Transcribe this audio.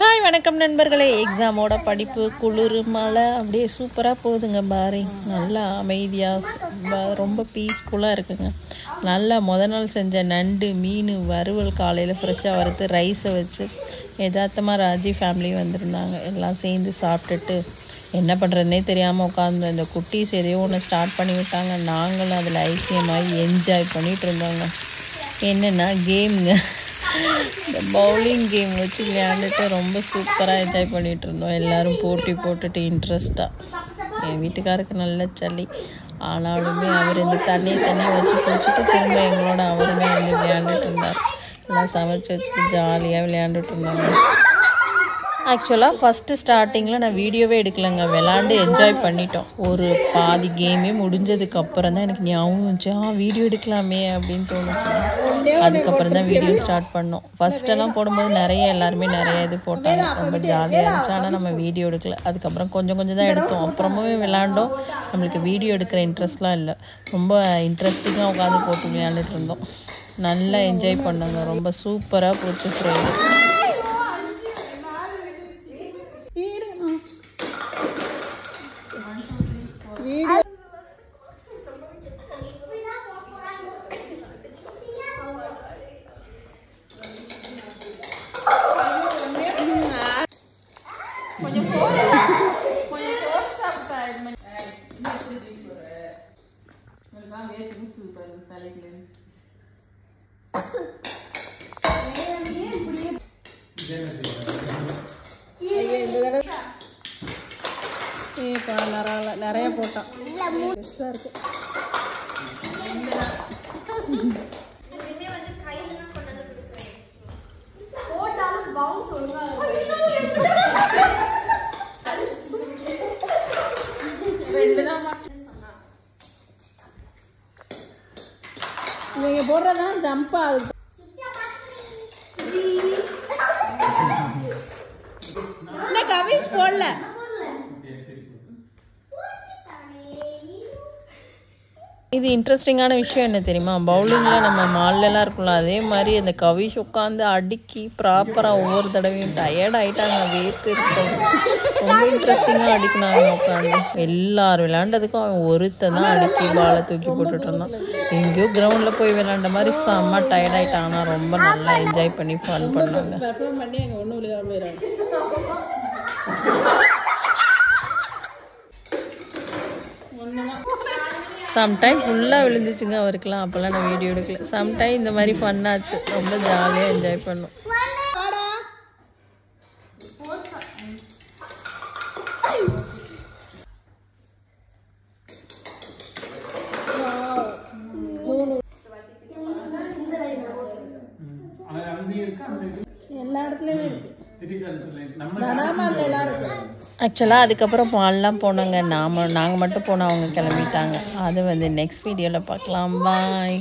Hi வணக்கம் நண்பர்களே. எக்ஸாமோட படிப்பு குளிர் மழை அப்படியே சூப்பராக போகுதுங்க. பாரு நல்லா அமைதியாக ரொம்ப பீஸ்ஃபுல்லாக இருக்குங்க. நல்லா நாள் செஞ்ச நண்டு மீன் வறுவல் காலையில் ஃப்ரெஷ்ஷாக வறுத்து ரைஸை வச்சு யதார்த்தமாக ராஜி ஃபேமிலி வந்திருந்தாங்க. எல்லாம் சேர்ந்து சாப்பிட்டுட்டு என்ன பண்ணுறதுனே தெரியாமல் உட்காந்து இந்த குட்டீஸ் எதையோ ஒன்று ஸ்டார்ட் பண்ணி விட்டாங்க. நாங்களும் அதில் ஐக்கியமாகி என்ஜாய் பண்ணிகிட்டு இருந்தோங்க. என்னென்னா கேமுங்க, இந்த பவுலிங் கேம் வச்சு விளையாண்டுட்டு ரொம்ப சூப்பராக என்ஜாய் பண்ணிகிட்டு இருந்தோம். எல்லோரும் போட்டி போட்டுட்டு இன்ட்ரெஸ்ட்டாக. என் வீட்டுக்காருக்கு நல்ல சளி, ஆனாலுமே அவர் இந்த தண்ணியை வச்சு குளிச்சுட்டு திரும்ப எங்களோட அவருமே வந்து விளையாண்டுட்டு இருந்தார். எல்லாம் சமைச்சு வச்சுட்டு ஜாலியாக விளையாண்டுட்டு இருந்தாங்க. ஆக்சுவலாக ஃபஸ்ட்டு ஸ்டார்டிங்கில் நான் வீடியோவே எடுக்கலைங்க, விளாண்டு என்ஜாய் பண்ணிட்டோம். ஒரு பாதி கேமே முடிஞ்சதுக்கப்புறம் தான் எனக்கு ஞாபகம் இருந்துச்சு, வீடியோ எடுக்கலாமே அப்படின்னு தோணுச்சு. அதுக்கப்புறம் தான் வீடியோ ஸ்டார்ட் பண்ணோம். ஃபஸ்ட்டெல்லாம் போடும்போது எல்லாருமே நிறைய இது போட்டாங்க, ரொம்ப ஜாலியாக இருந்துச்சு. ஆனால் நம்ம வீடியோ எடுக்கல. அதுக்கப்புறம் கொஞ்சம் தான் எடுத்தோம். அப்புறமே விளாண்டோம். நம்மளுக்கு வீடியோ எடுக்கிற இன்ட்ரெஸ்ட்லாம் இல்லை, ரொம்ப இன்ட்ரெஸ்டிங்காக உட்காந்து போட்டு விளையாண்டுட்டு இருந்தோம். நல்லா என்ஜாய் பண்ணோங்க. ரொம்ப சூப்பராக போச்சு ஃப்ரைடே. நிறைய போட்டான். இவங்க போடுறதுதான் ஜம்ப் ஆகுது. கவிஷ் போடல. இது இன்ட்ரெஸ்டிங்கான விஷயம் என்ன தெரியுமா, பவுலிங்கில் நம்ம மால்லெல்லாம் இருக்கும்ல, அதே மாதிரி அந்த கவிஷ் உட்காந்து அடுக்கி ப்ராப்பராக ஒவ்வொரு தடவையும் டயர்ட் ஆகிட்டாங்க, வேர்த்து இருக்கோம். ரொம்ப இன்ட்ரெஸ்டிங்காக அடிக்கினாங்க உட்காந்து. எல்லாரும் விளையாண்டதுக்கும் அவன் ஒருத்தன் தான் அடுக்கி பாலை தூக்கி போட்டுட்டு இருந்தான். எங்கேயோ கிரவுண்டில் போய் விளையாண்ட மாதிரி செம்ம டயர்ட் ஆகிட்டாங்கன்னா ரொம்ப நல்லா என்ஜாய் பண்ணி ஃபன் பண்ணாங்க. சம்டைம் ஃபுல்லாக விழுந்துச்சுங்க அவருக்கெல்லாம். அப்போல்லாம் நான் வீடியோ எடுக்கல. சம்டைம் இந்த மாதிரி ஃபன்னாச்சு, ரொம்ப ஜாலியாக என்ஜாய் பண்ணோம். எல்லா இடத்துலையுமே இருக்கு. ஆக்சுவலாக அதுக்கப்புறம் மால்லாம் போனாங்க. நாங்கள் மட்டும் போனோம், அவங்க கிளம்பிட்டாங்க. அது வந்து நெக்ஸ்ட் வீடியோவில் பார்க்கலாம். பாய்.